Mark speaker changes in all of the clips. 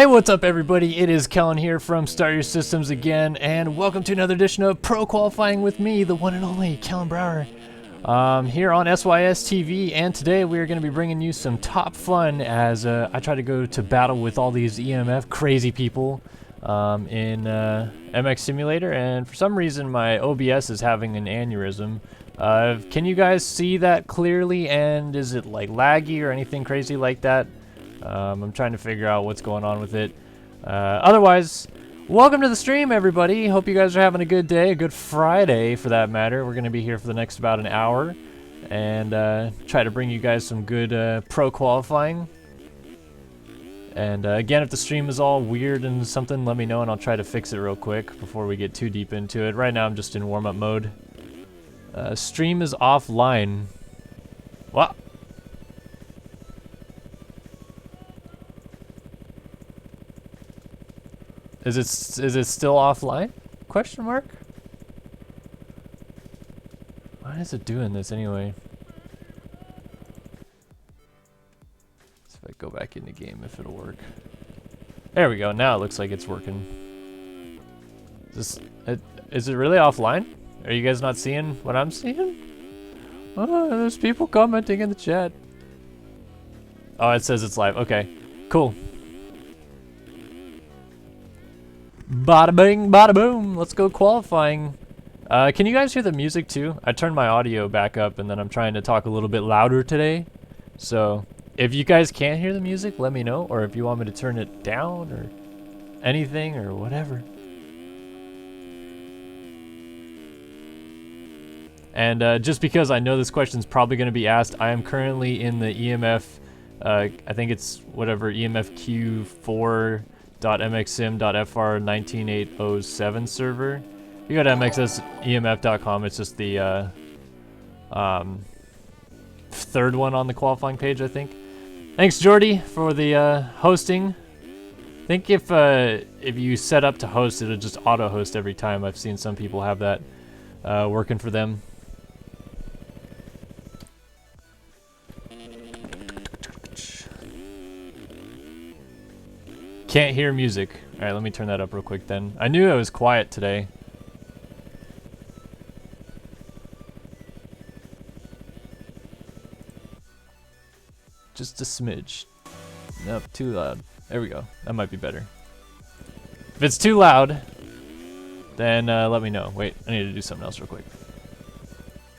Speaker 1: Hey, what's up everybody? It is Kellen here from Start Your Systems again, and welcome to another edition of Pro Qualifying with me, the one and only Kellen Brower, here on SYS TV. And today we are going to be bringing you some top fun as I try to go to battle with all these EMF crazy people in MX Simulator, and for some reason my OBS is having an aneurysm. Can you guys see that clearly, and is it like laggy or anything crazy like that? I'm trying to figure out what's going on with it. Otherwise, welcome to the stream, everybody. Hope you guys are having a good day, a good Friday for that matter. We're going to be here for the next about an hour and try to bring you guys some good pro qualifying. And again, if the stream is all weird and something, let me know and I'll try to fix it real quick before we get too deep into it. Right now I'm just in warm-up mode. Stream is offline. What? Is it still offline? Question mark? Why is it doing this anyway? Let's see if I go back in the game if it'll work. There we go. Now it looks like it's working. Is it really offline? Are you guys not seeing what I'm seeing? Oh, there's people commenting in the chat. Oh, it says it's live. Okay, cool. Bada bing, bada boom. Let's go qualifying. Can you guys hear the music too? I turned my audio back up and then I'm trying to talk a little bit louder today. So if you guys can't hear the music, let me know. Or if you want me to turn it down or anything or whatever. And just because I know this question is probably going to be asked, I am currently in the EMF, I think it's whatever, EMFQ4.mxsim.fr19807 server. If you go to mxsemf.com, it's just the third one on the qualifying page, I think. Thanks, Jordy, for the hosting. I think if you set up to host, it'll just auto-host every time. I've seen some people have that working for them. Can't hear music. Alright, let me turn that up real quick then. I knew it was quiet today. Just a smidge. Nope, too loud. There we go. That might be better. If it's too loud, then let me know. Wait, I need to do something else real quick.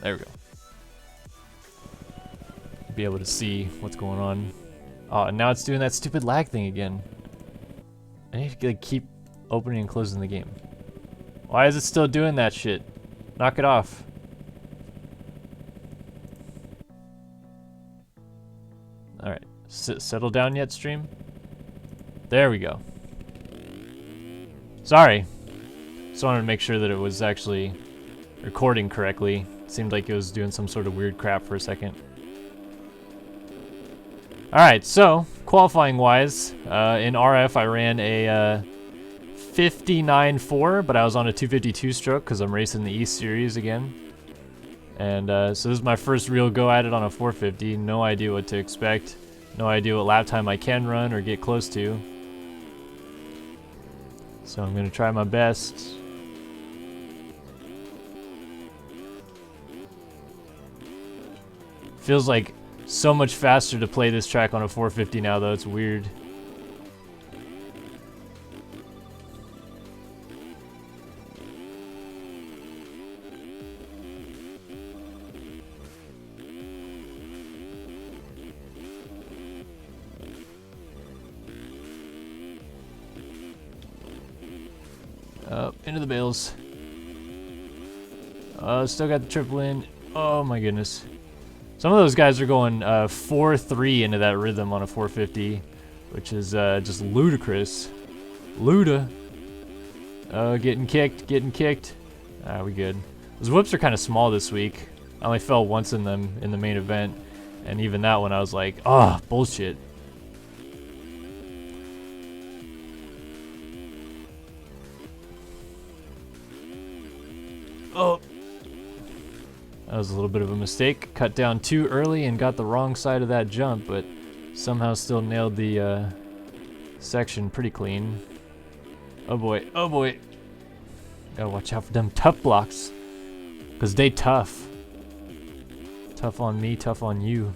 Speaker 1: There we go. Be able to see what's going on. Oh, and now it's doing that stupid lag thing again. I need to like, keep opening and closing the game. Why is it still doing that shit? Knock it off. Alright. Settle down yet, stream? There we go. Sorry. Just wanted to make sure that it was actually recording correctly. It seemed like it was doing some sort of weird crap for a second. Alright, so qualifying wise, in RF I ran a 59.4, but I was on a 252 stroke because I'm racing the East Series again. And so this is my first real go at it on a 450. No idea what to expect. No idea what lap time I can run or get close to. So I'm going to try my best. Feels like so much faster to play this track on a 450 now, though. It's weird. Into the bales. Still got the triple in. Oh my goodness. Some of those guys are going 4-3 into that rhythm on a 450, which is just ludicrous. Luda. Oh, getting kicked, getting kicked. Ah, we good. Those whoops are kind of small this week. I only fell once in them in the main event, and even that one I was like, oh, bullshit. Oh. That was a little bit of a mistake. Cut down too early and got the wrong side of that jump, but somehow still nailed the section pretty clean. Oh boy, oh boy. Gotta watch out for them tough blocks, cause they tough. Tough on me, tough on you.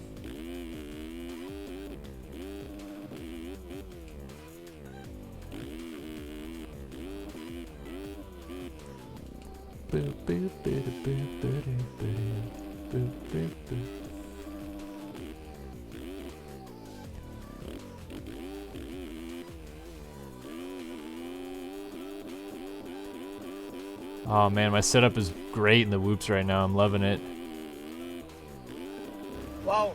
Speaker 1: Oh man, my setup is great in the whoops right now. I'm loving it.
Speaker 2: Well,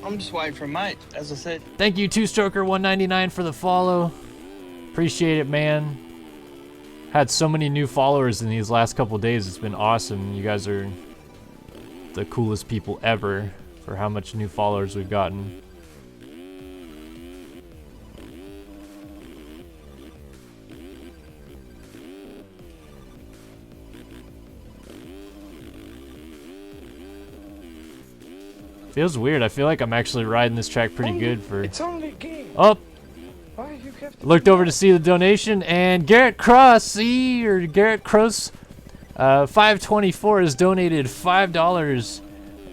Speaker 2: I'm just waiting for a mate, as I said.
Speaker 1: Thank you, Two-Stroker199 for the follow. Appreciate it, man. Had so many new followers in these last couple days. It's been awesome. You guys are the coolest people ever for how much new followers we've gotten. Feels weird. I feel like I'm actually riding this track pretty good for...
Speaker 3: It's only a game.
Speaker 1: Oh!
Speaker 3: Why you have to
Speaker 1: Looked over to see the donation, and Garrett Cross, or Garrett Cross, 524 has donated $5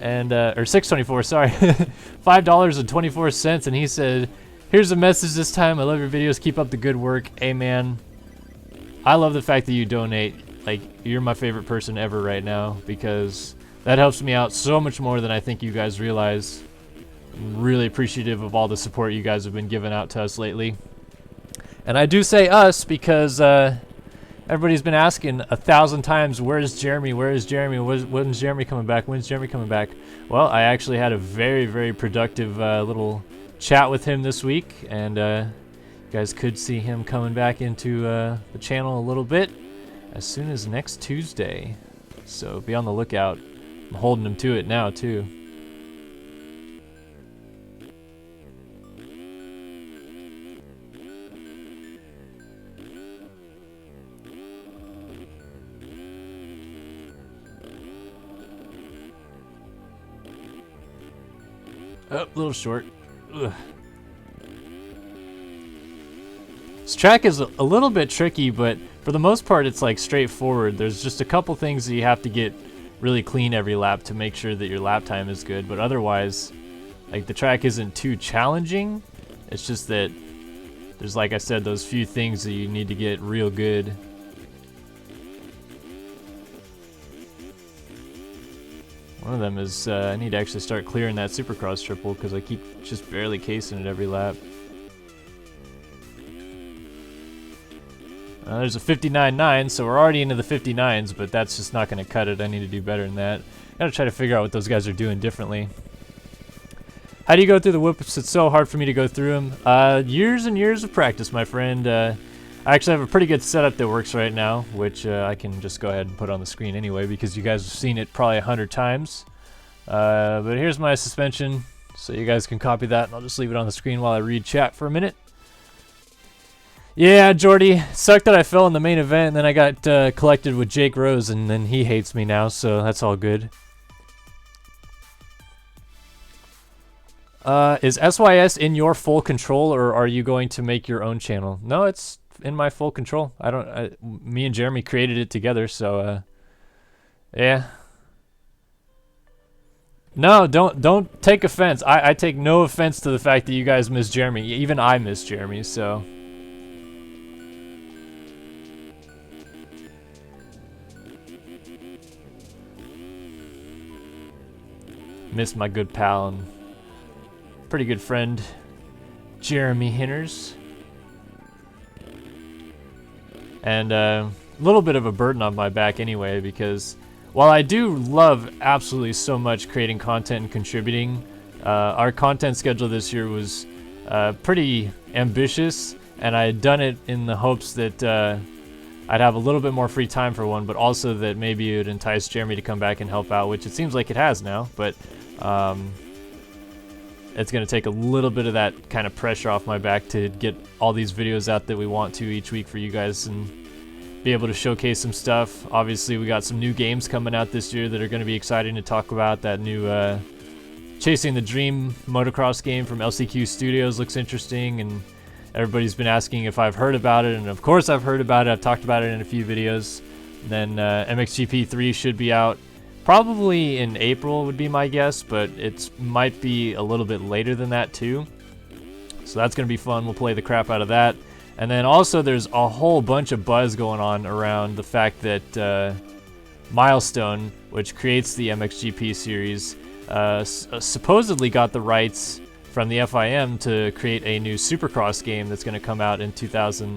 Speaker 1: and or 624, sorry, $5.24, and he said, "Here's a message this time. I love your videos. Keep up the good work." Hey man, I love the fact that you donate. Like, you're my favorite person ever right now, because that helps me out so much more than I think you guys realize. I'm really appreciative of all the support you guys have been giving out to us lately. And I do say us because everybody's been asking 1,000 times, where's Jeremy? Where is Jeremy? When's Jeremy coming back? When's Jeremy coming back? Well, I actually had a very, very productive little chat with him this week, and you guys could see him coming back into the channel a little bit as soon as next Tuesday. So be on the lookout. I'm holding him to it now, too. Oh, a little short. Ugh. This track is a little bit tricky, but for the most part it's like straightforward. There's just a couple things that you have to get really clean every lap to make sure that your lap time is good, but otherwise, like, the track isn't too challenging. It's just that there's, like I said, those few things that you need to get real good. One of them is I need to actually start clearing that Supercross triple because I keep just barely casing it every lap. There's a 59.9, so we're already into the 59s, but that's just not going to cut it. I need to do better than that. Gotta try to figure out what those guys are doing differently. How do you go through the whoops? It's so hard for me to go through them. Years and years of practice, my friend. I actually have a pretty good setup that works right now, which I can just go ahead and put on the screen anyway, because you guys have seen it probably 100 times. But here's my suspension, so you guys can copy that, and I'll just leave it on the screen while I read chat for a minute. Yeah, Jordy, sucked that I fell in the main event, and then I got collected with Jake Rose, and then he hates me now, so that's all good. Is SYS in your full control, or are you going to make your own channel? No, it's in my full control. Me and Jeremy created it together, so yeah. No, don't take offense. I take no offense to the fact that you guys miss Jeremy. Even I miss Jeremy, so. Miss my good pal and pretty good friend, Jeremy Hinners. And a little bit of a burden on my back anyway, because while I do love absolutely so much creating content and contributing, our content schedule this year was pretty ambitious, and I had done it in the hopes that I'd have a little bit more free time for one, but also that maybe it would entice Jeremy to come back and help out, which it seems like it has now, but it's going to take a little bit of that kind of pressure off my back to get all these videos out that we want to each week for you guys and be able to showcase some stuff. Obviously, we got some new games coming out this year that are going to be exciting to talk about. That new Chasing the Dream motocross game from LCQ Studios looks interesting, and everybody's been asking if I've heard about it, and of course I've heard about it. I've talked about it in a few videos. Then MXGP 3 should be out probably in April would be my guess, but it might be a little bit later than that too. So that's going to be fun. We'll play the crap out of that. And then also there's a whole bunch of buzz going on around the fact that Milestone, which creates the MXGP series, supposedly got the rights from the FIM to create a new Supercross game that's going to come out in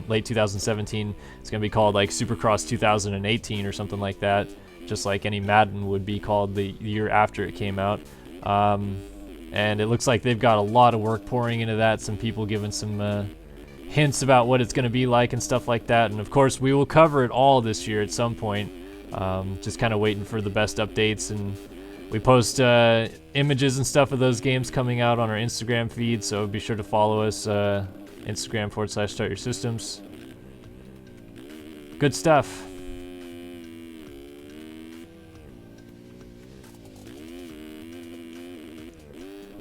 Speaker 1: late 2017. It's going to be called like Supercross 2018 or something like that, just like any Madden would be called the year after it came out. And it looks like they've got a lot of work pouring into that, some people giving some hints about what it's going to be like and stuff like that. And of course we will cover it all this year at some point. Just kind of waiting for the best updates, and we post images and stuff of those games coming out on our Instagram feed, so be sure to follow us, Instagram/Start Your Systems. Good stuff.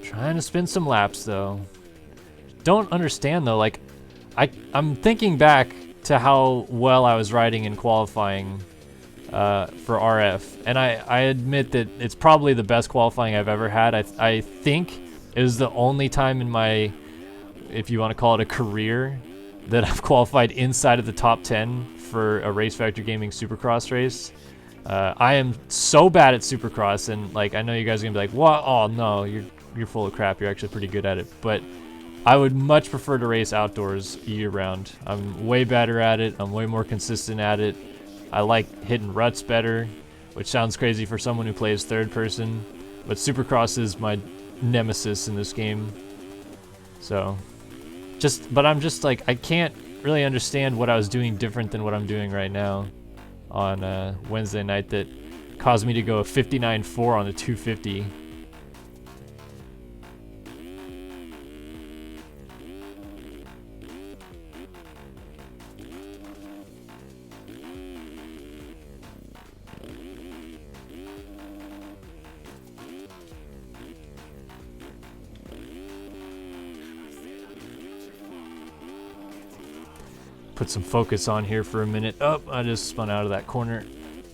Speaker 1: Trying to spin some laps though. Don't understand though, like I'm thinking back to how well I was riding in qualifying for RF, and I admit that it's probably the best qualifying I've ever had. I think it was the only time in my, if you want to call it a career, that I've qualified inside of the top 10 for a Race Factor Gaming Supercross race. I am so bad at Supercross, and like I know you guys are gonna be like, "What? Oh no, you're full of crap. You're actually pretty good at it." But I would much prefer to race outdoors year round. I'm way better at it. I'm way more consistent at it. I like hitting ruts better, which sounds crazy for someone who plays third person, but Supercross is my nemesis in this game. So, but I'm just like, I can't really understand what I was doing different than what I'm doing right now on Wednesday night that caused me to go a 59.4 on the 250. Put some focus on here for a minute. Oh, I just spun out of that corner.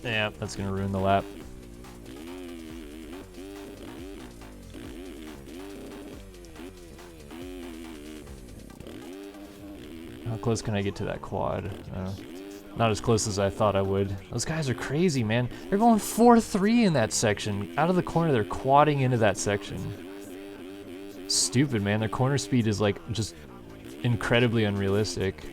Speaker 1: Yeah, that's gonna ruin the lap. How close can I get to that quad? Not as close as I thought I would. Those guys are crazy, man. They're going 4-3 in that section. Out of the corner, they're quadding into that section. Stupid, man. Their corner speed is like just incredibly unrealistic.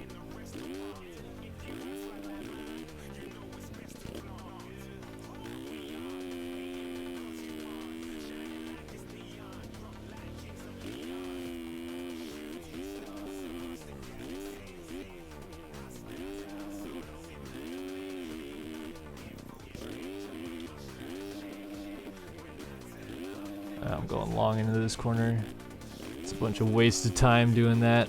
Speaker 1: I'm going long into this corner. It's a bunch of wasted time doing that.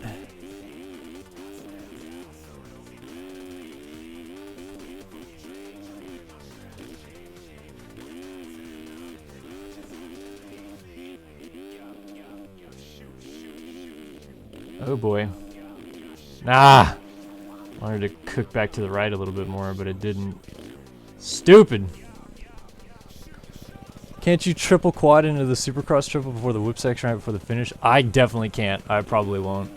Speaker 1: Oh boy. Nah! Wanted to cook back to the right a little bit more, but it didn't. Stupid! Can't you triple quad into the Supercross triple before the whip section right before the finish? I definitely can't. I probably won't.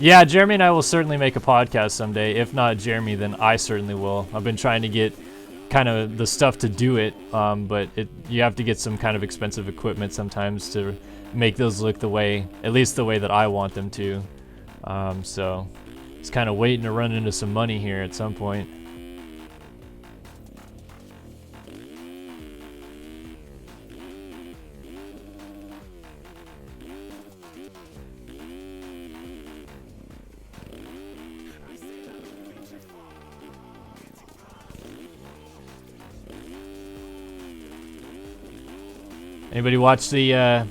Speaker 1: Yeah, Jeremy and I will certainly make a podcast someday. If not Jeremy, then I certainly will. I've been trying to get kind of the stuff to do it, but you have to get some kind of expensive equipment sometimes to make those look the way, at least the way that I want them to. So it's kind of waiting to run into some money here at some point. Anybody watch the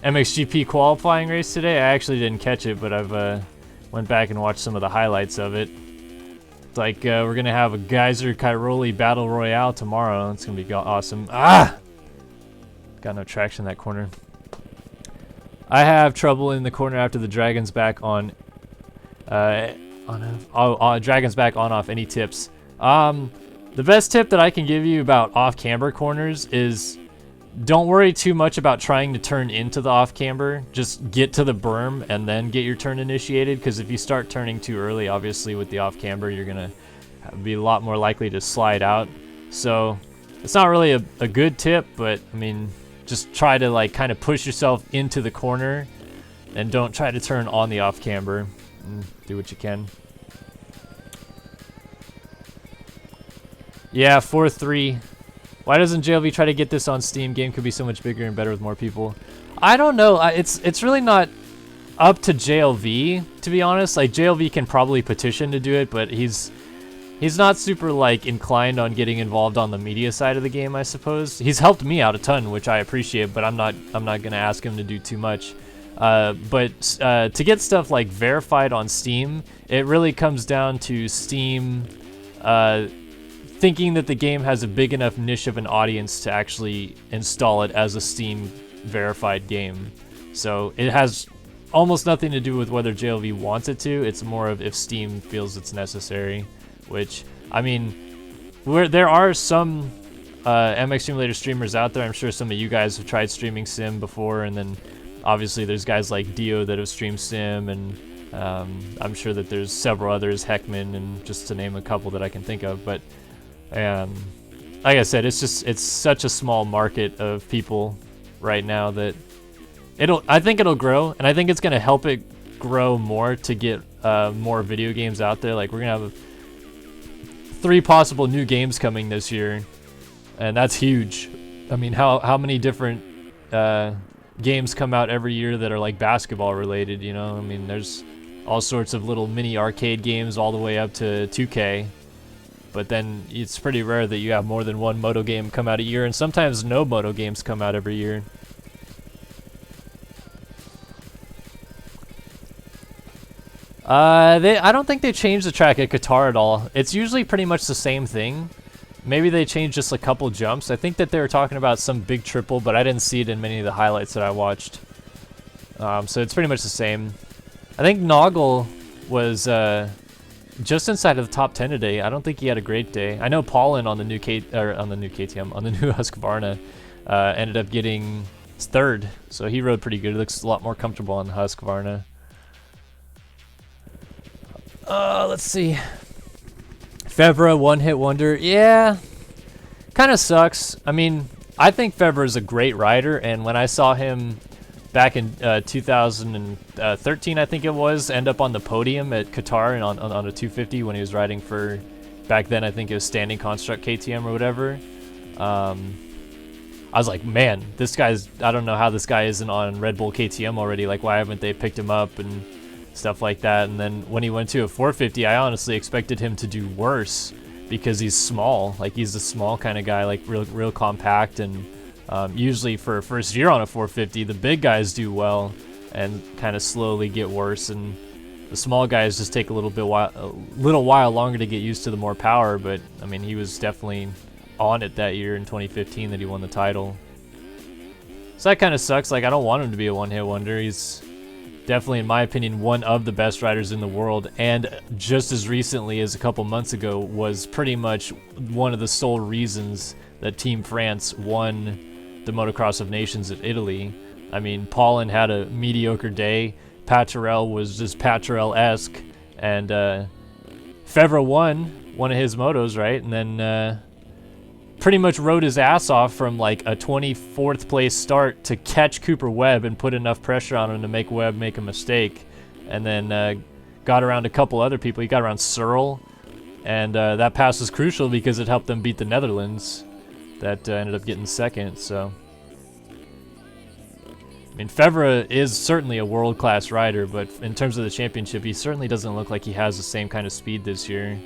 Speaker 1: MXGP qualifying race today? I actually didn't catch it, but I've went back and watched some of the highlights of it. It's like we're gonna have a Geyser Cairoli Battle Royale tomorrow. It's gonna be awesome. Ah! Got no traction in that corner. I have trouble in the corner after the dragon's back on Dragon's back on off. Any tips? The best tip that I can give you about off camber corners is don't worry too much about trying to turn into the off camber. Just get to the berm and then get your turn initiated, because if you start turning too early, obviously with the off camber, you're gonna be a lot more likely to slide out. So it's not really a good tip, but I mean, just try to like kind of push yourself into the corner and don't try to turn on the off camber, and do what you can. Yeah, 4-3. Why doesn't JLV try to get this on Steam? Game could be so much bigger and better with more people. I don't know. It's really not up to JLV, to be honest. Like, JLV can probably petition to do it, but he's not super like inclined on getting involved on the media side of the game, I suppose. He's helped me out a ton, which I appreciate, but I'm not gonna ask him to do too much. But to get stuff like verified on Steam, it really comes down to Steam thinking that the game has a big enough niche of an audience to actually install it as a Steam verified game. So it has almost nothing to do with whether JLV wants it to. It's more of if Steam feels it's necessary, which, I mean, there are some MX Simulator streamers out there. I'm sure some of you guys have tried streaming Sim before, and then obviously there's guys like Dio that have streamed Sim, and I'm sure that there's several others, Heckman, and just to name a couple that I can think of. But like I said, it's such a small market of people right now that I think it'll grow, and I think it's gonna help it grow more to get more video games out there. Like, we're gonna have 3 possible new games coming this year, and that's huge. I mean, how many different games come out every year that are like basketball related, you know? I mean, there's all sorts of little mini arcade games all the way up to 2K. But then it's pretty rare that you have more than one moto game come out a year, and sometimes no moto games come out every year. I don't think they changed the track at Qatar at all. It's usually pretty much the same thing. Maybe they changed just a couple jumps. I think that they were talking about some big triple, but I didn't see it in many of the highlights that I watched. So it's pretty much the same. I think Noggle was just inside of the top 10 today. I don't think he had a great day. I know Paulin on the new KTM, on the new Husqvarna, ended up getting 3rd, so he rode pretty good. It looks a lot more comfortable on the Husqvarna. Let's see. Febvre, one-hit wonder. Yeah, kind of sucks. I mean, I think Febvre is a great rider, and when I saw him back in 2013, I think it was, end up on the podium at Qatar and on a 250 when he was riding for, back then I think it was Standing Construct KTM or whatever. I was like, man, this guy's, I don't know how this guy isn't on Red Bull KTM already. Like, why haven't they picked him up and stuff like that? And then when he went to a 450, I honestly expected him to do worse because he's small. Like, he's a small kind of guy, like real compact, and usually for a first year on a 450, the big guys do well and kind of slowly get worse, and the small guys just take a little while longer to get used to the more power. But I mean, he was definitely on it that year in 2015 that he won the title. So that kind of sucks. Like, I don't want him to be a one-hit wonder. He's definitely, in my opinion, one of the best riders in the world, and just as recently as a couple months ago was pretty much one of the sole reasons that Team France won the Motocross of Nations at Italy. I mean, Paulin had a mediocre day, Paturel was just Paturel-esque, and Febvre won one of his motos, right? And then pretty much rode his ass off from like a 24th place start to catch Cooper Webb and put enough pressure on him to make Webb make a mistake, and then got around a couple other people. He got around Searle, and that pass was crucial because it helped them beat the Netherlands that ended up getting 2nd. So I mean, Febvre is certainly a world-class rider, but in terms of the championship, he certainly doesn't look like he has the same kind of speed this year.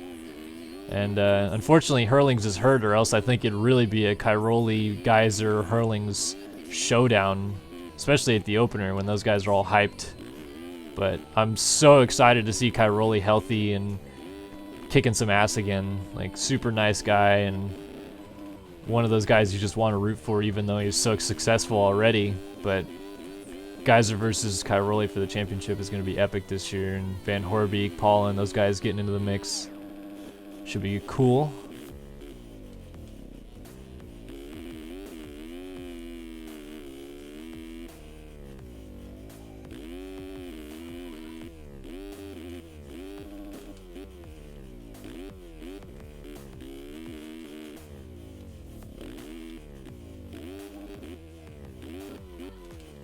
Speaker 1: And unfortunately, Hurlings is hurt, or else I think it'd really be a Cairoli, Geyser, Hurlings showdown, especially at the opener when those guys are all hyped. But I'm so excited to see Cairoli healthy and kicking some ass again. Like, super nice guy, and one of those guys you just want to root for, even though he's so successful already. But Geyser versus Cairoli for the championship is going to be epic this year, and Van Horbeek, Paulin, those guys getting into the mix should be cool.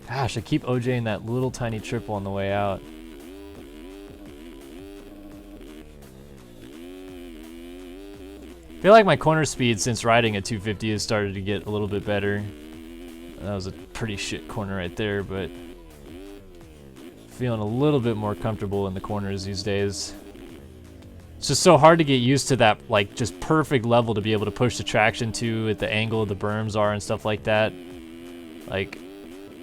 Speaker 1: Gosh, I keep OJing that little tiny triple on the way out. I feel like my corner speed since riding at 250 has started to get a little bit better. That was a pretty shit corner right there, but feeling a little bit more comfortable in the corners these days. It's just so hard to get used to that, like, just perfect level to be able to push the traction to at the angle the berms are and stuff like that. Like,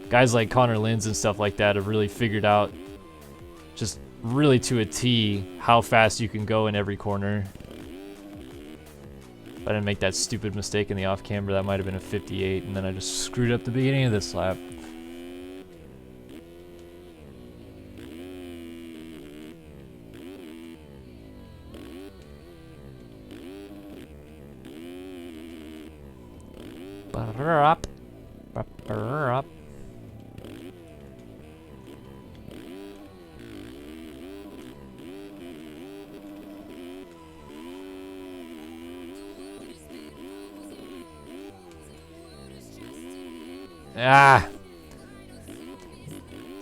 Speaker 1: guys like Connor Linz and stuff like that have really figured out just really to a T how fast you can go in every corner. If I didn't make that stupid mistake in the off camber, that might have been a 58, and then I just screwed up the beginning of this lap. Up.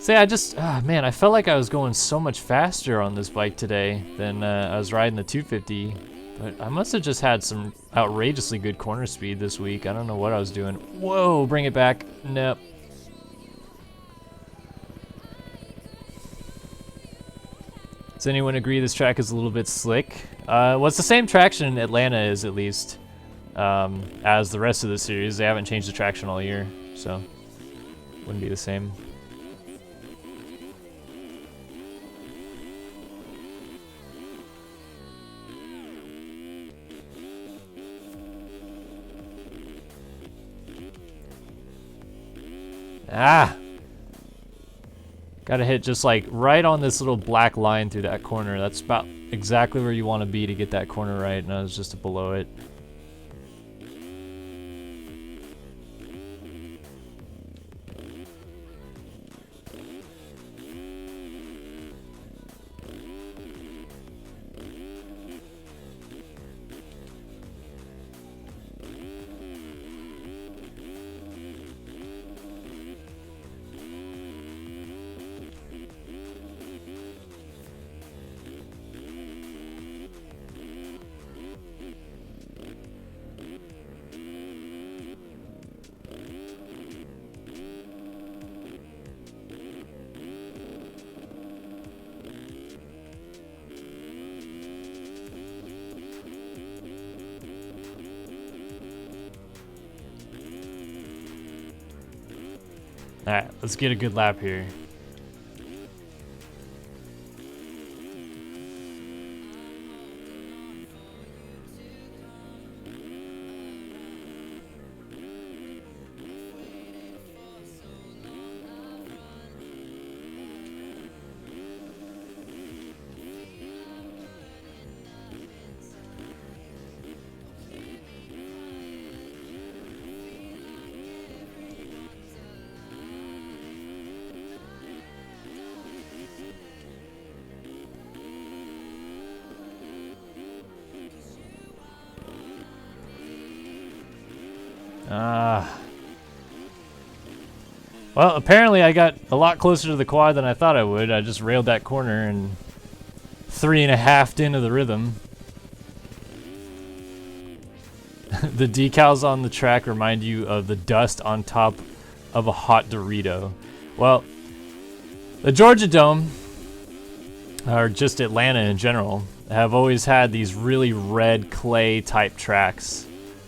Speaker 1: See, man, I felt like I was going so much faster on this bike today than I was riding the 250. But I must have just had some outrageously good corner speed this week. I don't know what I was doing. Whoa, bring it back. Nope. Does anyone agree this track is a little bit slick? Well, it's the same traction Atlanta is, at least, as the rest of the series. They haven't changed the traction all year, so wouldn't be the same. Gotta hit just like right on this little black line through that corner. That's about exactly where you want to be to get that corner right, and I was just below it. Alright, let's get a good lap here. Well, apparently I got a lot closer to the quad than I thought I would. I just railed that corner and 3.5 into the rhythm. The decals on the track remind you of the dust on top of a hot Dorito. Well, the Georgia Dome, or just Atlanta in general, have always had these really red clay type tracks.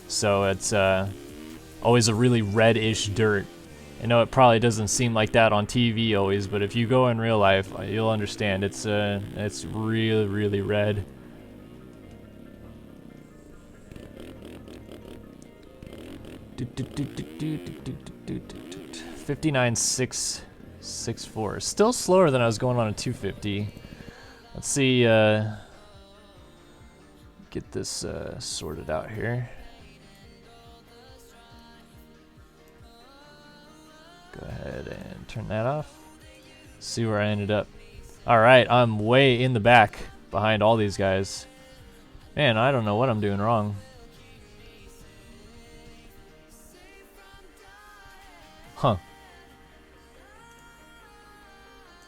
Speaker 1: So it's always a really reddish dirt. I know it probably doesn't seem like that on TV always, but if you go in real life, you'll understand. It's really, really red. $59.6 6.4. Still slower than I was going on a 250. Let's see. Get this sorted out here. Go ahead and turn that off. See where I ended up. All right, I'm way in the back behind all these guys. Man, I don't know what I'm doing wrong. Huh.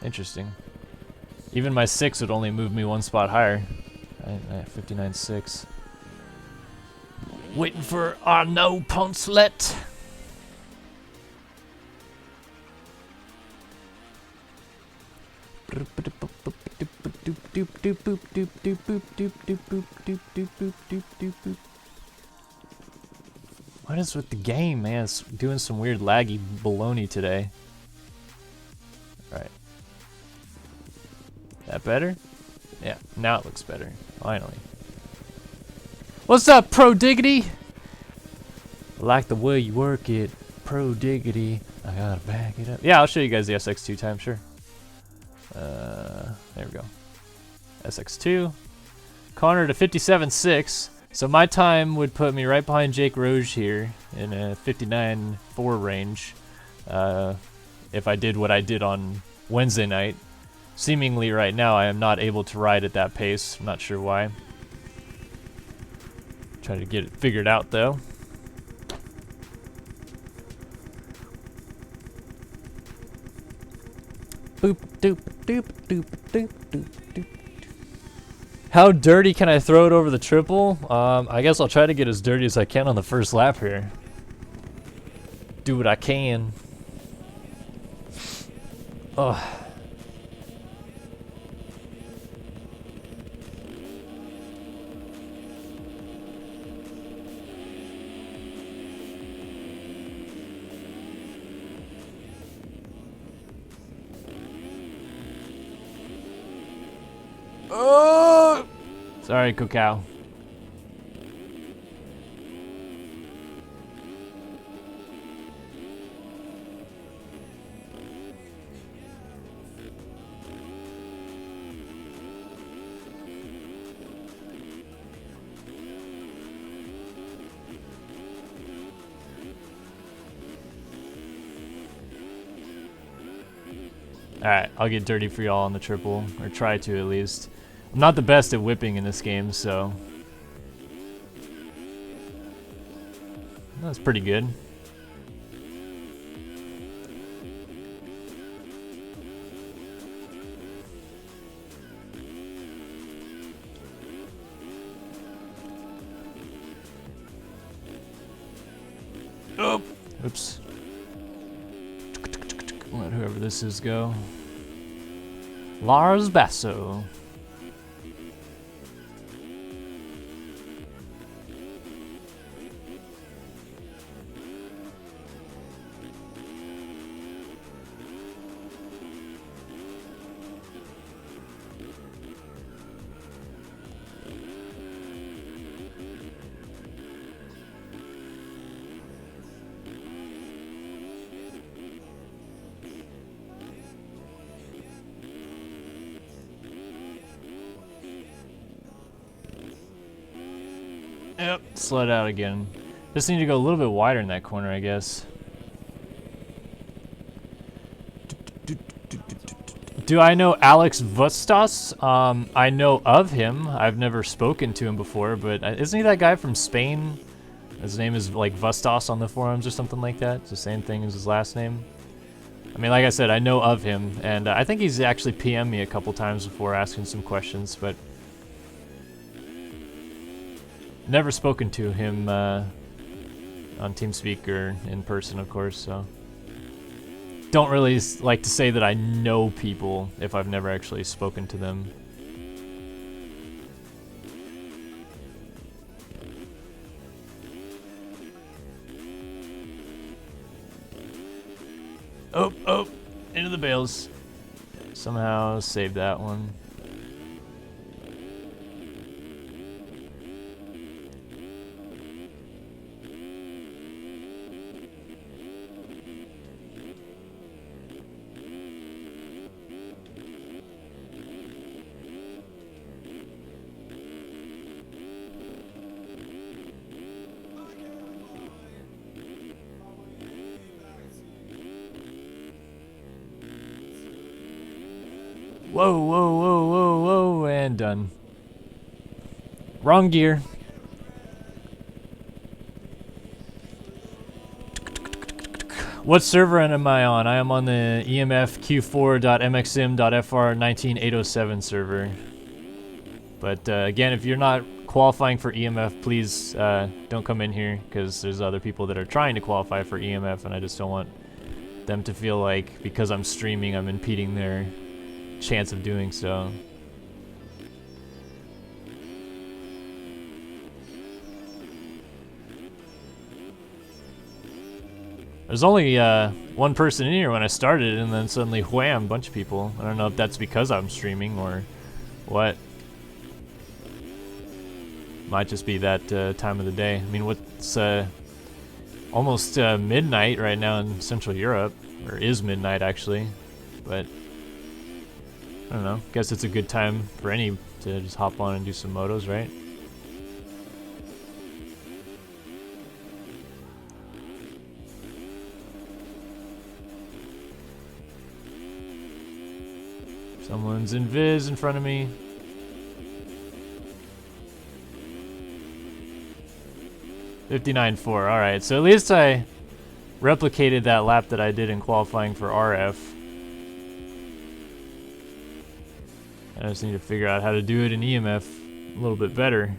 Speaker 1: Interesting. Even my 6 would only move me one spot higher. I 59.6. Waiting for our no Poncelet. What is with the game, man? It's doing some weird laggy baloney today. Alright. That better? Yeah, now it looks better. Finally. What's up, Pro Diggity? I like the way you work it, Pro Diggity. I gotta back it up. Yeah, I'll show you guys the SX2 time, sure. There we go. SX2. Connor to 57.6. So my time would put me right behind Jake Roge here in a 59.4 range. If I did what I did on Wednesday night. Seemingly right now I am not able to ride at that pace. I'm not sure why. Try to get it figured out though. Boop doop doop doop doop doop doop. How dirty can I throw it over the triple? I guess I'll try to get as dirty as I can on the first lap here. Do what I can. Oh. Oh! Sorry, Cacao. Alright, I'll get dirty for y'all on the triple, or try to at least. I'm not the best at whipping in this game, so that's pretty good. Oh, oops. Let whoever this is go. Lars Basso. Yep, slowed out again. Just need to go a little bit wider in that corner, I guess. Do I know Alex Vostos? I know of him. I've never spoken to him before, but isn't he that guy from Spain? His name is like Vostos on the forums or something like that. It's the same thing as his last name. I mean, like I said, I know of him, and I think he's actually PM'd me a couple times before asking some questions, but never spoken to him on TeamSpeak or in person, of course, so don't really like to say that I know people if I've never actually spoken to them. Oh, oh, into the bales. Somehow saved that one. Whoa, whoa, whoa, whoa, whoa, and done. Wrong gear. What server am I on? I am on the emfq4.mxim.fr19807 server. But again, if you're not qualifying for EMF, please don't come in here, because there's other people that are trying to qualify for EMF, and I just don't want them to feel like because I'm streaming I'm impeding their chance of doing so. There's only one person in here when I started, and then suddenly wham, bunch of people. I don't know if that's because I'm streaming or what. Might just be that time of the day. I mean, what's almost midnight right now in Central Europe, or is midnight actually, but I don't know. Guess it's a good time for any to just hop on and do some motos, right? Someone's in Viz in front of me. $59.4. Alright, so at least I replicated that lap that I did in qualifying for RF. I just need to figure out how to do it in EMF a little bit better.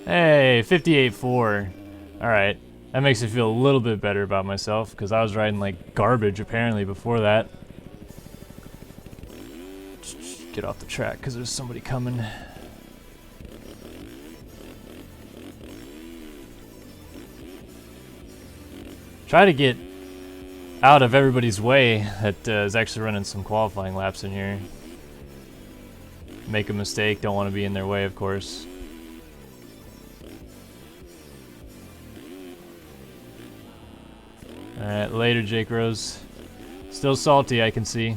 Speaker 1: Hey, 58.4. Alright, that makes me feel a little bit better about myself, because I was riding like garbage apparently before that. Just get off the track because there's somebody coming. Try to get out of everybody's way that is actually running some qualifying laps in here. Make a mistake, don't want to be in their way, of course. Alright, later, Jake Rose. Still salty, I can see.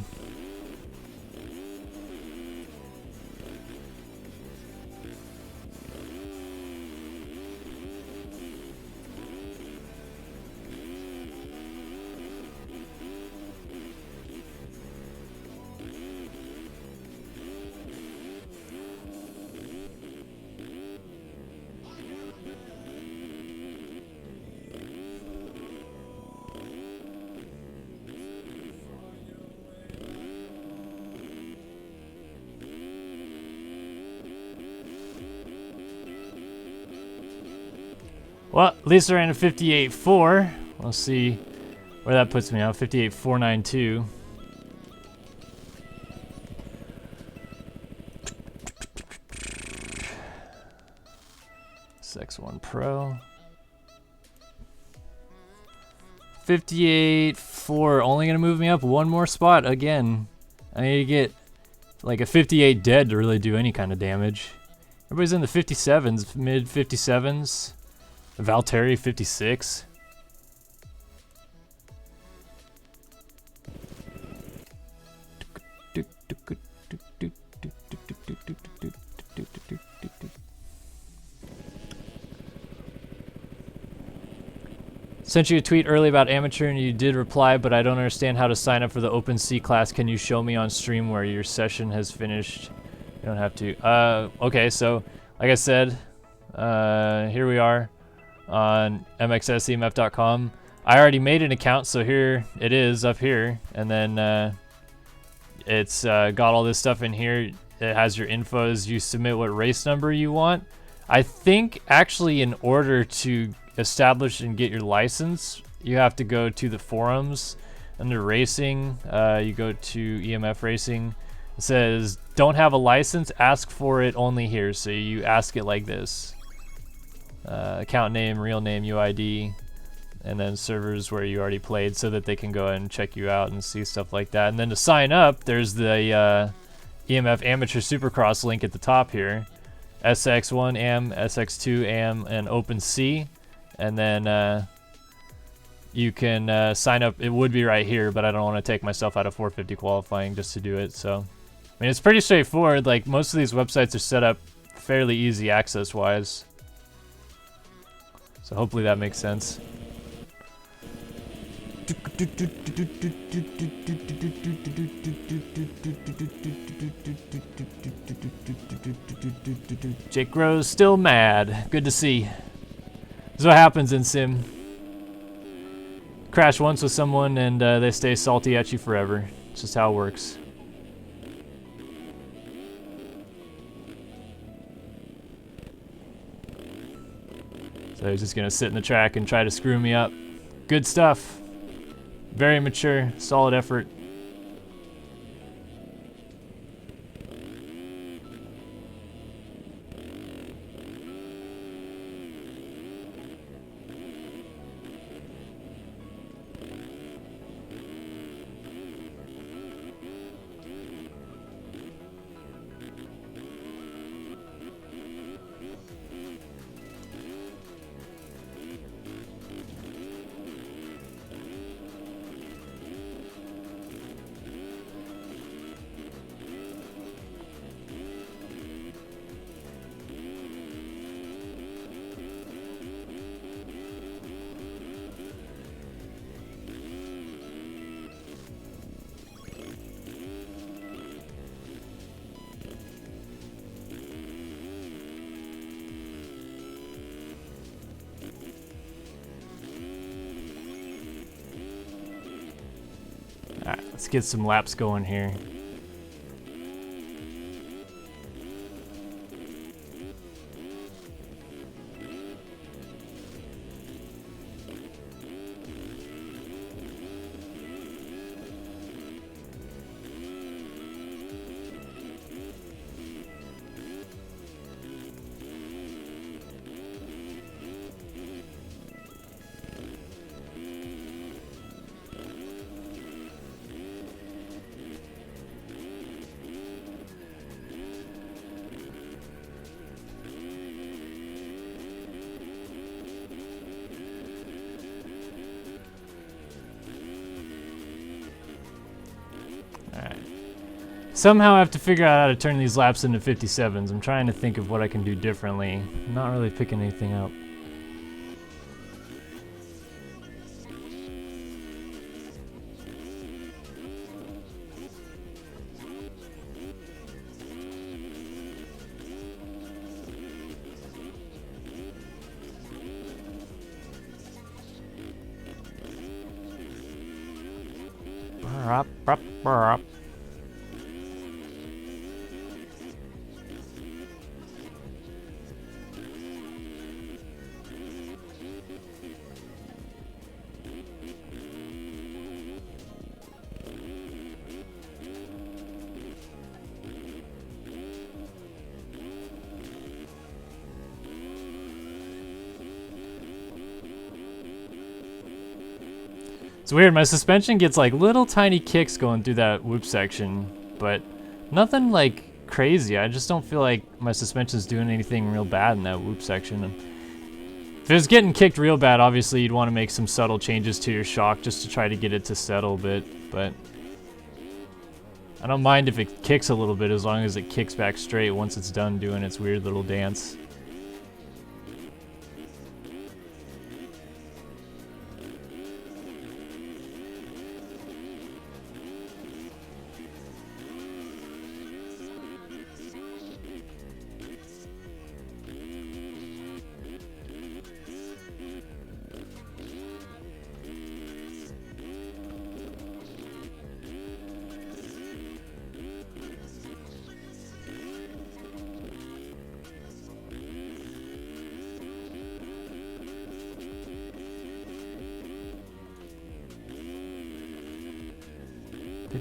Speaker 1: Well, at least I ran a 58.4. We'll see where that puts me now. 58.492. X1 Pro. 58.4. Only gonna move me up one more spot again. I need to get like a 58 dead to really do any kind of damage. Everybody's in the 57s, mid 57s. Valtteri 56. Sent you a tweet early about amateur and you did reply, but I don't understand how to sign up for the Open C class. Can you show me on stream where your session has finished? You don't have to. Okay, so like I said, here we are on mxsemf.com. I already made an account, so here it is up here, and then it's got all this stuff in here. It has your infos. You submit what race number you want. I think actually in order to establish and get your license, you have to go to the forums under racing. You go to EMF racing, It says, don't have a license, ask for it only here. So you ask it like this. Account name, real name, UID, and then servers where you already played so that they can go and check you out and see stuff like that. And then to sign up, there's the EMF Amateur Supercross link at the top here. SX1 AM, SX2 AM, and OpenC. And then you can sign up. It would be right here, but I don't want to take myself out of 450 qualifying just to do it. So, I mean, it's pretty straightforward. Like, most of these websites are set up fairly easy access-wise. So hopefully that makes sense. Jake Rose still mad. Good to see. This is what happens in Sim. Crash once with someone and they stay salty at you forever. It's just how it works. So he's just gonna sit in the track and try to screw me up. Good stuff. Very mature, solid effort. Alright, let's get some laps going here. Somehow I have to figure out how to turn these laps into 57s. I'm trying to think of what I can do differently. I'm not really picking anything up. It's weird, my suspension gets like little tiny kicks going through that whoop section, but nothing like crazy. I just don't feel like my suspension's doing anything real bad in that whoop section. If it was getting kicked real bad, obviously you'd want to make some subtle changes to your shock just to try to get it to settle a bit, but I don't mind if it kicks a little bit as long as it kicks back straight once it's done doing its weird little dance.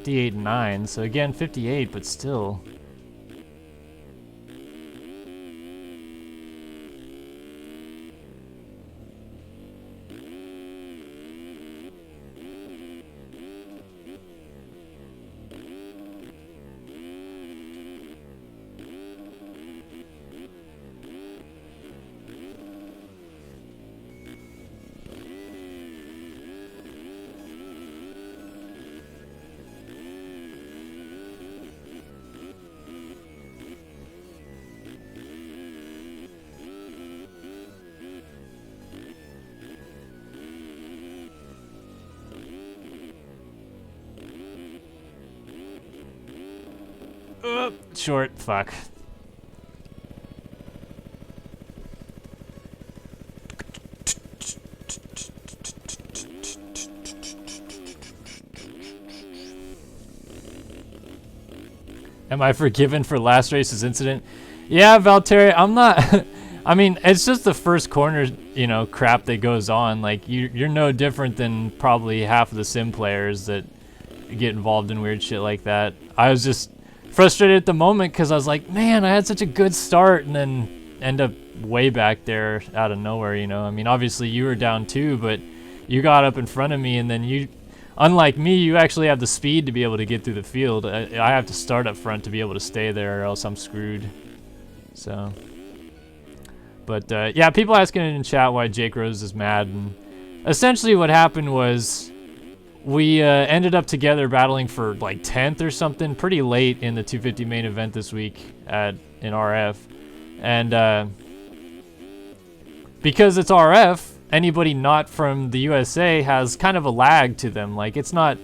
Speaker 1: 58.9. So again, 58, but still. Short, fuck. Am I forgiven for last race's incident? Yeah, Valtteri, I'm not. I mean, it's just the first corner, you know, crap that goes on. Like, you're no different than probably half of the sim players that get involved in weird shit like that. I was just frustrated at the moment because I was like, man, I had such a good start and then end up way back there out of nowhere, you know. I mean, obviously you were down too, but you got up in front of me, and then you, unlike me, you actually have the speed to be able to get through the field. I have to start up front to be able to stay there, or else I'm screwed. So, but yeah, people asking in chat why Jake Rose is mad, and essentially what happened was we ended up together battling for like 10th or something pretty late in the 250 main event this week in RF. And because it's RF, anybody not from the USA has kind of a lag to them. Like, it's not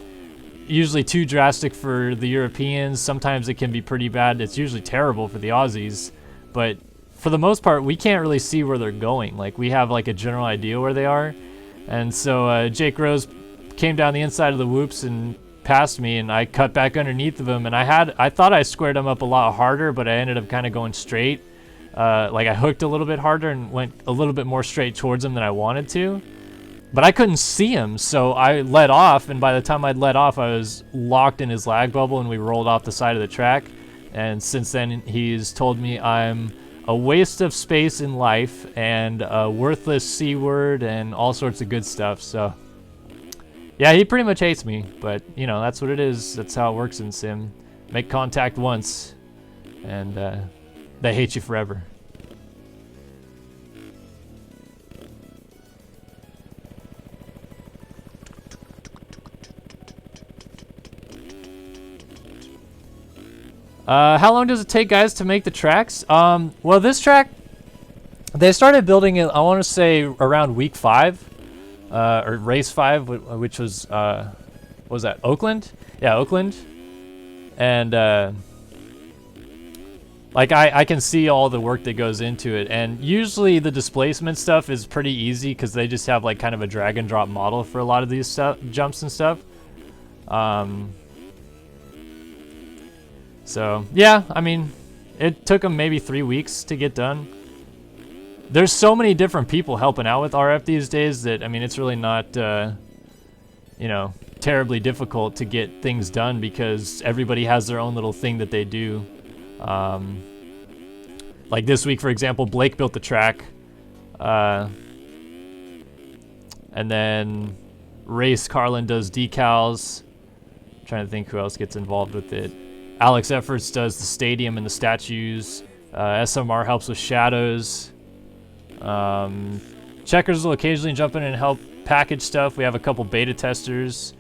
Speaker 1: usually too drastic for the Europeans. Sometimes it can be pretty bad. It's usually terrible for the Aussies. But for the most part, we can't really see where they're going. Like, we have like a general idea where they are. And so Jake Rose came down the inside of the whoops and passed me, and I cut back underneath of him, and I thought I squared him up a lot harder, but I ended up kind of going straight. Like, I hooked a little bit harder and went a little bit more straight towards him than I wanted to, but I couldn't see him, so I let off, and by the time I'd let off, I was locked in his lag bubble, and we rolled off the side of the track. And since then, he's told me I'm a waste of space in life and a worthless C word and all sorts of good stuff. So yeah, he pretty much hates me, but, you know, that's what it is. That's how it works in sim. Make contact once, and they hate you forever. How long does it take, guys, to make the tracks? Well, this track, they started building it, I want to say, around week 5. Or race 5, which was, what was that, Oakland? Yeah, Oakland. And, like, I can see all the work that goes into it. And usually the displacement stuff is pretty easy because they just have, like, kind of a drag and drop model for a lot of these jumps and stuff. So, yeah, I mean, it took them maybe 3 weeks to get done. There's so many different people helping out with RF these days that, I mean, it's really not, you know, terribly difficult to get things done because everybody has their own little thing that they do. Like this week, for example, Blake built the track. And then Race Carlin does decals. I'm trying to think who else gets involved with it. Alex Efforts does the stadium and the statues. SMR helps with shadows. Checkers will occasionally jump in and help package stuff. We have a couple beta testers,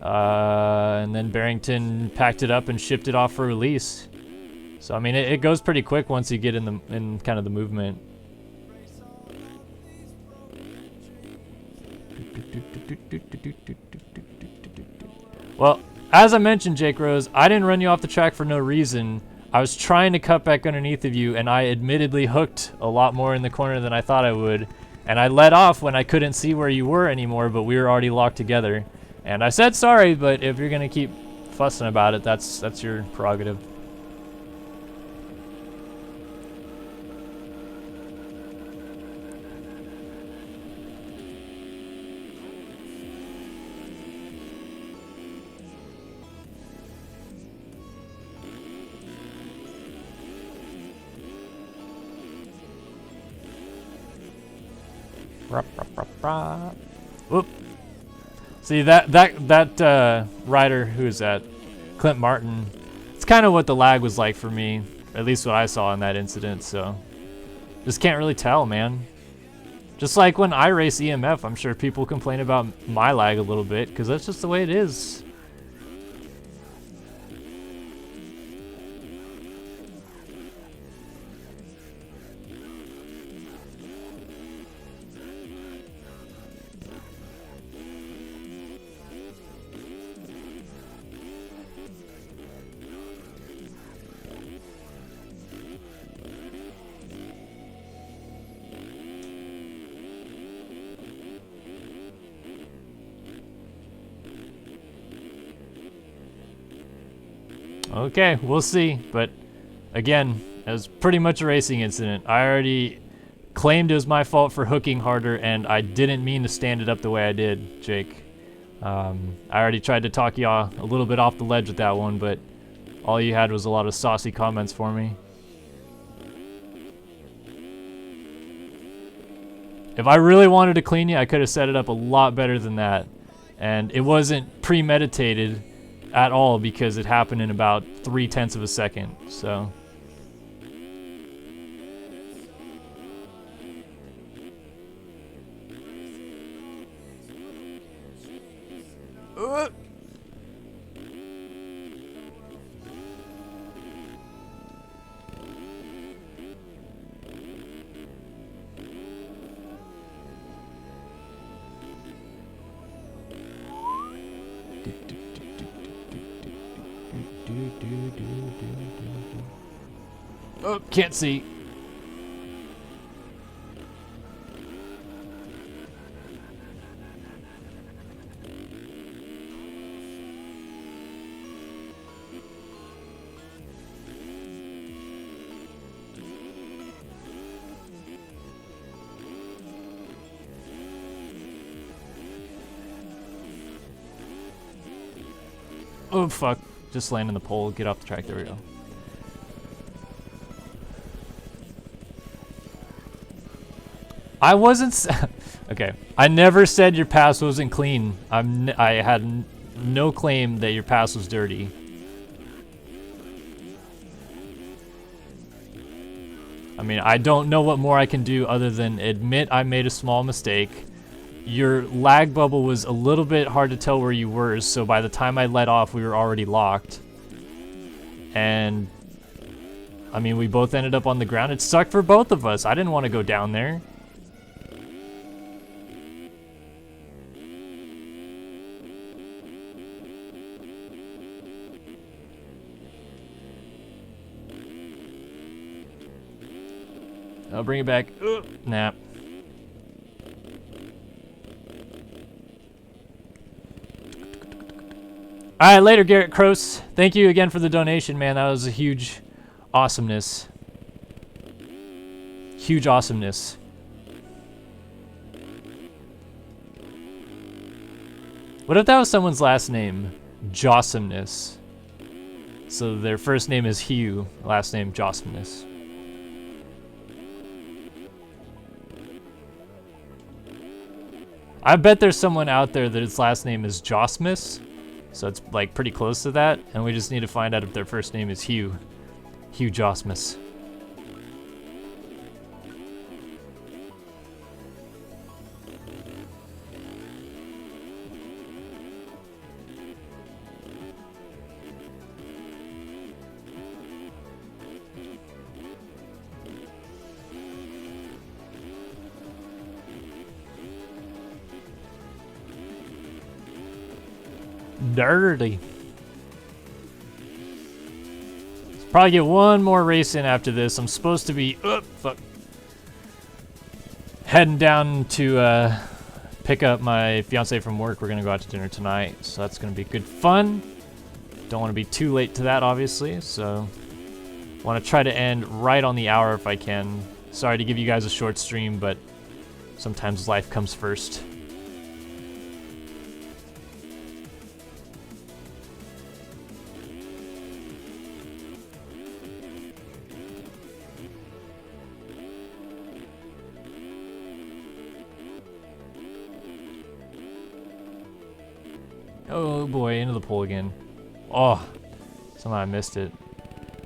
Speaker 1: and then Barrington packed it up and shipped it off for release. So I mean, it goes pretty quick once you get in kind of the movement. Well, as I mentioned, Jake Rose, I didn't run you off the track for no reason. I was trying to cut back underneath of you, and I admittedly hooked a lot more in the corner than I thought I would. And I let off when I couldn't see where you were anymore, but we were already locked together. And I said sorry, but if you're gonna keep fussing about it, that's your prerogative. Whoop. See that rider, who is that? Clint Martin. It's kind of what the lag was like for me, at least what I saw in that incident. So just can't really tell, man. Just like when I race EMF, I'm sure people complain about my lag a little bit because that's just the way it is. Okay, we'll see. But again, it was pretty much a racing incident. I already claimed it was my fault for hooking harder, and I didn't mean to stand it up the way I did, Jake. I already tried to talk y'all a little bit off the ledge with that one, but all you had was a lot of saucy comments for me. If I really wanted to clean you, I could have set it up a lot better than that. And it wasn't premeditated at all because it happened in about 0.3 of a second, so. Oh, can't see. Oh, fuck. Just land in the pole. Get off the track. There we go. I wasn't... Okay. I never said your pass wasn't clean. I had no claim that your pass was dirty. I mean, I don't know what more I can do other than admit I made a small mistake. Your lag bubble was a little bit hard to tell where you were, so by the time I let off, we were already locked. And, I mean, we both ended up on the ground. It sucked for both of us. I didn't want to go down there. I'll bring it back. Nah. All right, later, Garrett Kroos. Thank you again for the donation, man. That was a huge awesomeness. Huge awesomeness. What if that was someone's last name? Jawsomeness. So their first name is Hugh, last name Jawsomeness. I bet there's someone out there that its last name is Josmus. So it's like pretty close to that, and we just need to find out if their first name is Hugh. Hugh Josmus. Dirty. Let's probably get one more race in after this. I'm supposed to be heading down to pick up my fiance from work. We're gonna go out to dinner tonight, so that's gonna be good fun. Don't want to be too late to that, obviously, so want to try to end right on the hour if I can. Sorry to give you guys a short stream, but sometimes life comes first. Oh boy, into the pole again. Oh, somehow I missed it.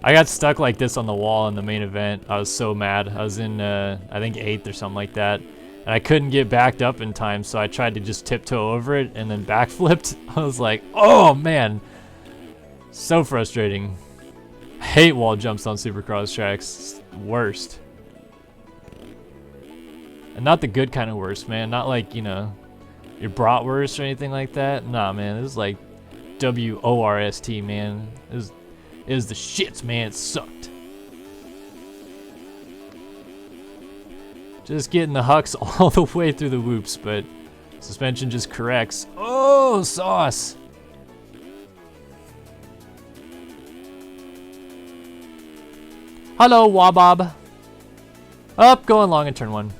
Speaker 1: I got stuck like this on the wall in the main event. I was so mad. I was in, I think 8th or something like that. And I couldn't get backed up in time, so I tried to just tiptoe over it and then backflipped. I was like, oh man. So frustrating. I hate wall jumps on Supercross tracks. It's the worst. And not the good kind of worst, man. Not like, you know, your bratwurst or anything like that. Nah, man. This is like W-O-R-S-T, man. This is the shits, man. It sucked. Just getting the hucks all the way through the whoops, but suspension just corrects. Oh, sauce! Hello, Wabob. Up, going long in turn 1.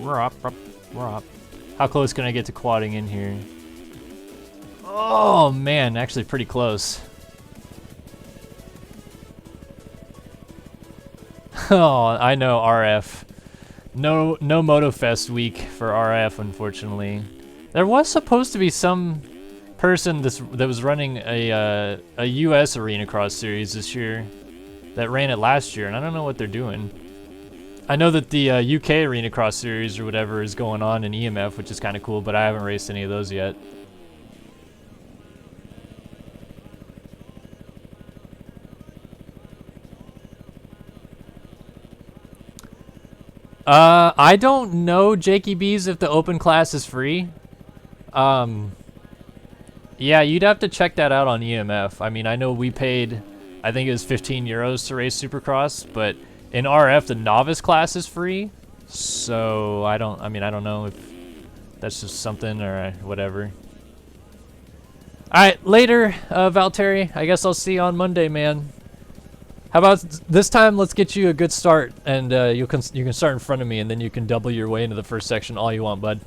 Speaker 1: We're up. How close can I get to quadding in here? Oh man, actually pretty close. Oh, I know RF. No MotoFest week for RF, unfortunately. There was supposed to be some person that was running a US Arena Cross series this year that ran it last year, and I don't know what they're doing. I know that the UK Arena Cross series or whatever is going on in EMF, which is kind of cool, but I haven't raced any of those yet. I don't know, Jakey B's, if the open class is free. Yeah, you'd have to check that out on EMF. I mean, I know we paid, I think it was 15 euros to race Supercross, but in RF, the novice class is free. So I don't know if that's just something or whatever. All right, later, Valtteri. I guess I'll see you on Monday, man. How about this time? Let's get you a good start, and you can start in front of me, and then you can double your way into the first section all you want, bud.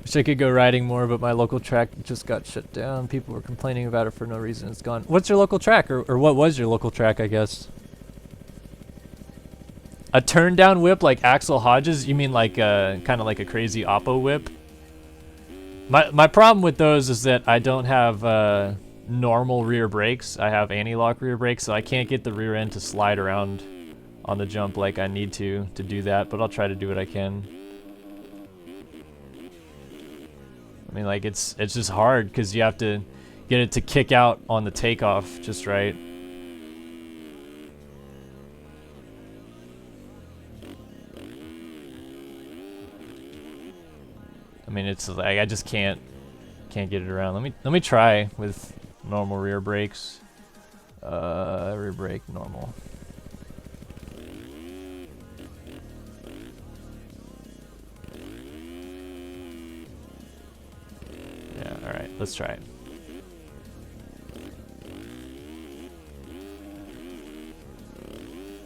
Speaker 1: Wish I could go riding more, but my local track just got shut down. People were complaining about it for no reason. It's gone. What's your local track, or what was your local track, I guess? A turn down whip like Axel Hodges? You mean like kind of like a crazy Oppo whip? My problem with those is that I don't have normal rear brakes. I have anti-lock rear brakes, so I can't get the rear end to slide around on the jump like I need to do that, but I'll try to do what I can. I mean, like, it's just hard because you have to get it to kick out on the takeoff just right. I mean, it's like I just can't get it around. Let me try with normal rear brakes. Rear brake normal. Yeah, all right, let's try it.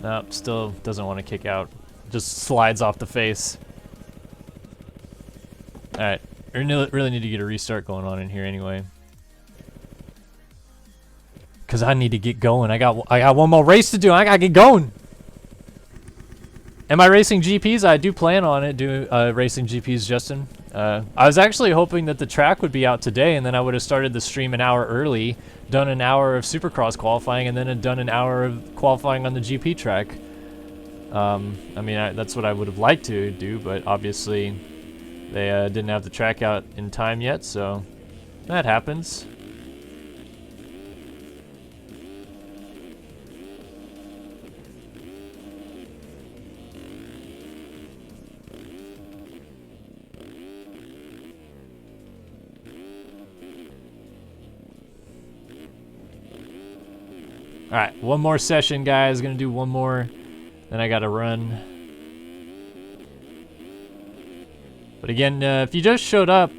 Speaker 1: Nope, still doesn't want to kick out. Just slides off the face. All right, we really need to get a restart going on in here anyway. Cause I need to get going. I got one more race to do. I gotta get going. Am I racing GPs? I do plan on it. Racing GPs, Justin. I was actually hoping that the track would be out today, and then I would have started the stream an hour early, done an hour of Supercross qualifying, and then had done an hour of qualifying on the GP track. I mean, that's what I would have liked to do, but obviously they didn't have the track out in time yet, so that happens. All right, one more session, guys. Gonna do one more, then I gotta run. But again, if you just showed up,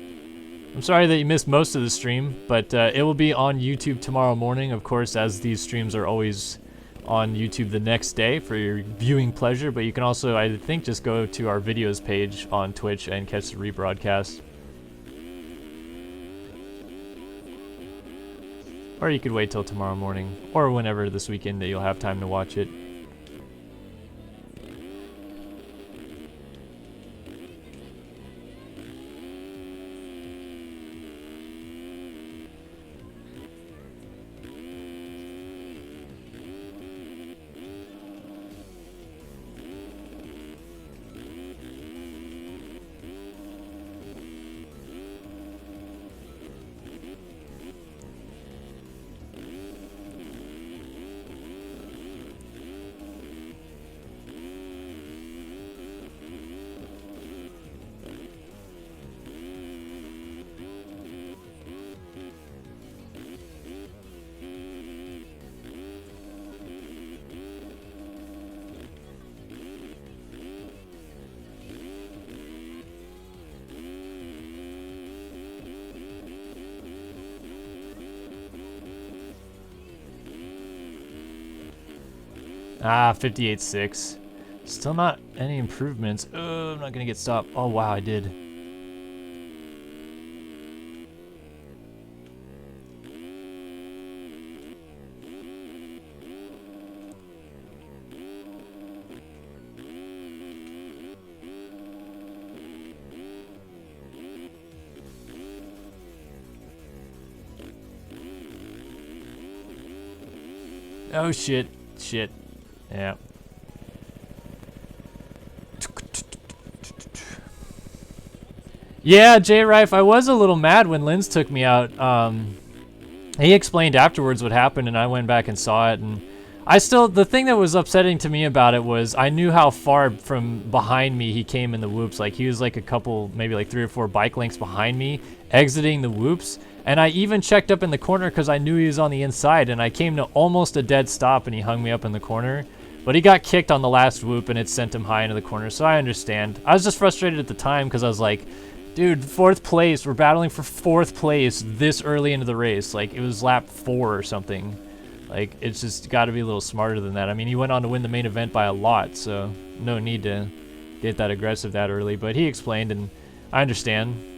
Speaker 1: I'm sorry that you missed most of the stream, but it will be on YouTube tomorrow morning, of course, as these streams are always on YouTube the next day for your viewing pleasure. But you can also, I think, just go to our videos page on Twitch and catch the rebroadcast. Or you could wait till tomorrow morning, or whenever this weekend that you'll have time to watch it. Ah, 58.6. Still not any improvements. Oh, I'm not gonna get stopped. Oh wow, I did. Oh shit, shit. Yeah. Yeah, J-Rife, I was a little mad when Linz took me out. He explained afterwards what happened, and I went back and saw it, and the thing that was upsetting to me about it was I knew how far from behind me he came in the whoops. Like, he was like a couple, maybe like 3 or 4 bike lengths behind me, exiting the whoops. And I even checked up in the corner because I knew he was on the inside, and I came to almost a dead stop, and he hung me up in the corner. But he got kicked on the last whoop, and it sent him high into the corner, so I understand. I was just frustrated at the time because I was like, dude, 4th place. We're battling for 4th place this early into the race. Like, it was lap 4 or something. Like, it's just got to be a little smarter than that. I mean, he went on to win the main event by a lot, so no need to get that aggressive that early. But he explained, and I understand.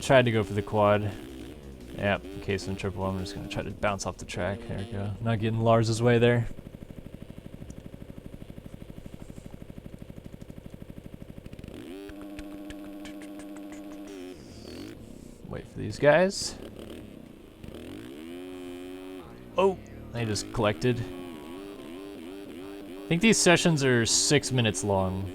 Speaker 1: Tried to go for the quad. Yep, in case I'm triple, I'm just gonna try to bounce off the track. There we go. Not getting Lars's way there. Wait for these guys. Oh, they just collected. I think these sessions are 6 minutes long.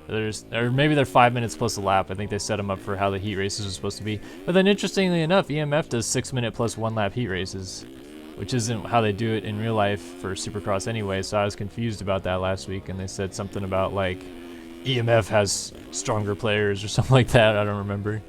Speaker 1: Or maybe they're 5 minutes plus a lap. I think they set them up for how the heat races are supposed to be. But then interestingly enough, EMF does 6 minute plus 1 lap heat races, which isn't how they do it in real life for Supercross anyway. So I was confused about that last week, and they said something about like EMF has stronger players or something like that. I don't remember.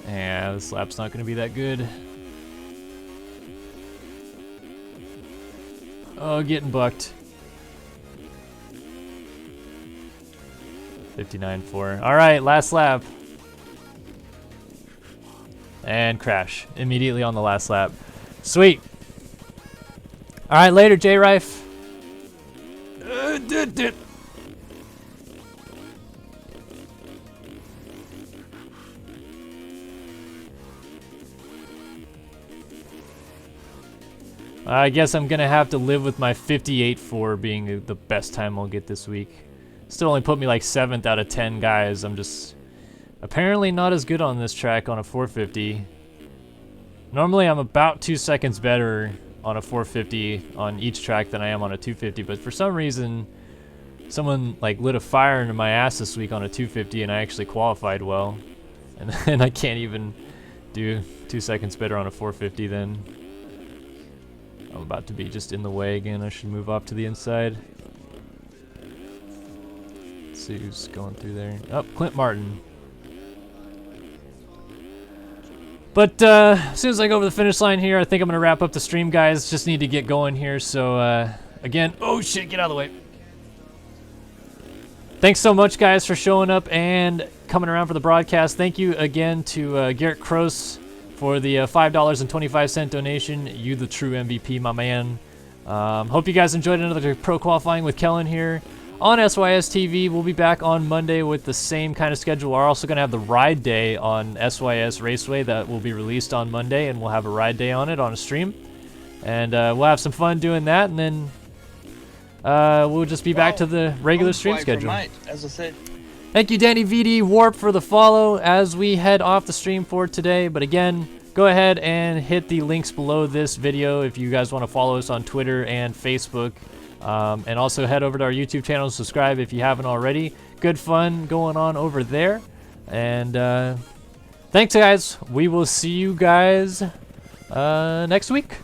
Speaker 1: Yeah, this lap's not going to be that good. Oh, getting bucked. 59.4. All right, last lap. And crash immediately on the last lap. Sweet. All right, later, J-Rife. I guess I'm gonna have to live with my 58.4 being the best time I'll get this week. Still only put me like 7th out of 10 guys. I'm just apparently not as good on this track on a 450. Normally I'm about 2 seconds better on a 450 on each track than I am on a 250, but for some reason someone like lit a fire into my ass this week on a 250 and I actually qualified well. And then I can't even do 2 seconds better on a 450 then. I'm about to be just in the way again. I should move off to the inside. Let's see who's going through there. Oh, Clint Martin. But as soon as I go over the finish line here, I think I'm going to wrap up the stream, guys. Just need to get going here. So, again, oh shit, get out of the way. Thanks so much, guys, for showing up and coming around for the broadcast. Thank you again to Garrett Kroos for the $5.25 donation. You the true MVP, my man. Hope you guys enjoyed another pro qualifying with Kellen here on SYS TV. We'll be back on Monday with the same kind of schedule. We're also going to have the ride day on SYS Raceway that will be released on Monday, and we'll have a ride day on it on a stream. And we'll have some fun doing that, and then we'll just be back to the regular stream schedule.
Speaker 2: As I said.
Speaker 1: Thank you, Danny VD Warp, for the follow as we head off the stream for today. But again, go ahead and hit the links below this video if you guys want to follow us on Twitter and Facebook. And also head over to our YouTube channel and subscribe if you haven't already. Good fun going on over there. And thanks, guys. We will see you guys next week.